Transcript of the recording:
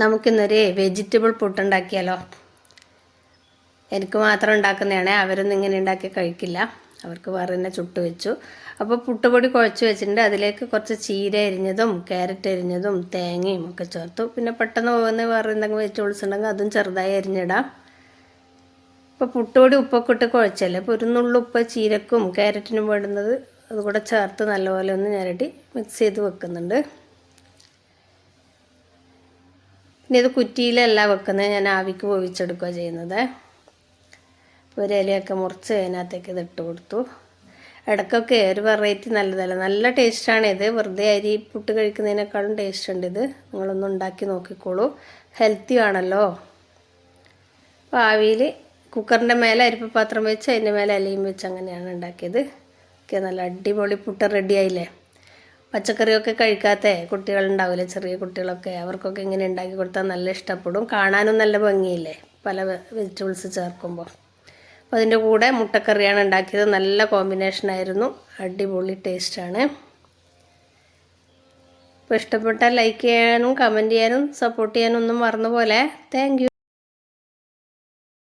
നമുക്കിന്നൊരു വെജിറ്റബിൾ പുട്ടുണ്ടാക്കിയാലോ? എനിക്ക് മാത്രം ഉണ്ടാക്കുന്നതാണ്, അവരൊന്നും ഇങ്ങനെ ഉണ്ടാക്കി കഴിക്കില്ല. അവർക്ക് വേറെ തന്നെ ചുട്ട് വെച്ചു. അപ്പോൾ പുട്ടുപൊടി കുഴച്ച് വെച്ചിട്ടുണ്ട്. അതിലേക്ക് കുറച്ച് ചീര അരിഞ്ഞതും ക്യാരറ്റ് അരിഞ്ഞതും തേങ്ങയും ഒക്കെ ചേർത്തു. പിന്നെ പെട്ടെന്ന് പോകുന്ന വേറെ എന്തെങ്കിലും വെജിറ്റബിൾസ് ഉണ്ടെങ്കിൽ അതും ചെറുതായി അരിഞ്ഞിടാം. ഇപ്പോൾ പുട്ടുപൊടി ഉപ്പൊക്കെ ഇട്ട് കുഴച്ചല്ലേ, അപ്പോൾ ഒരു നുള്ളു ഉപ്പ് ചീരക്കും ക്യാരറ്റിനും വേണ്ടുന്നത് അതുകൂടെ ചേർത്ത് നല്ലപോലെ ഒന്ന് ഞരടി മിക്സ് ചെയ്ത് വെക്കുന്നുണ്ട്. ഇനി ഇത് കുറ്റിയിലല്ല വെക്കുന്നത്, ഞാൻ ആവിക്ക് വേവിച്ചെടുക്കുക ചെയ്യുന്നത്. ഒരു ഇലയൊക്കെ മുറിച്ച് അതിനകത്തേക്ക് ഇത് ഇട്ട് കൊടുത്തു. ഇടയ്ക്കൊക്കെ ഒരു വെറൈറ്റി നല്ലതല്ല, നല്ല ടേസ്റ്റാണ് ഇത്. വെറുതെ അരി പുട്ട് കഴിക്കുന്നതിനേക്കാളും ടേസ്റ്റ് ഉണ്ട് ഇത്. നിങ്ങളൊന്ന് ഉണ്ടാക്കി നോക്കിക്കോളൂ, ഹെൽത്തി ആണല്ലോ. അപ്പോൾ ആവിയിൽ കുക്കറിൻ്റെ മേലെ അരിപ്പ പാത്രം വെച്ച് അതിൻ്റെ മേലെ ഇലയും വെച്ച് അങ്ങനെയാണ് ഉണ്ടാക്കിയത്. ഒക്കെ നല്ല അടിപൊളി പുട്ട് റെഡി ആയില്ലേ. പച്ചക്കറിയൊക്കെ കഴിക്കാത്ത കുട്ടികളുണ്ടാവില്ലേ, ചെറിയ കുട്ടികളൊക്കെ, അവർക്കൊക്കെ ഇങ്ങനെ ഉണ്ടാക്കി കൊടുത്താൽ നല്ല ഇഷ്ടപ്പെടും. കാണാനും നല്ല ഭംഗിയില്ലേ പല വെജിറ്റബിൾസ് ചേർക്കുമ്പോൾ. അപ്പോൾ അതിൻ്റെ കൂടെ മുട്ടക്കറിയാണ് ഉണ്ടാക്കിയത്. നല്ല കോമ്പിനേഷനായിരുന്നു, അടിപൊളി ടേസ്റ്റാണ്. അപ്പോൾ ഇഷ്ടപ്പെട്ടാൽ ലൈക്ക് ചെയ്യാനും കമൻറ്റ് ചെയ്യാനും സപ്പോർട്ട് ചെയ്യാനും ഒന്നും മറന്നു പോലെ. Thank you.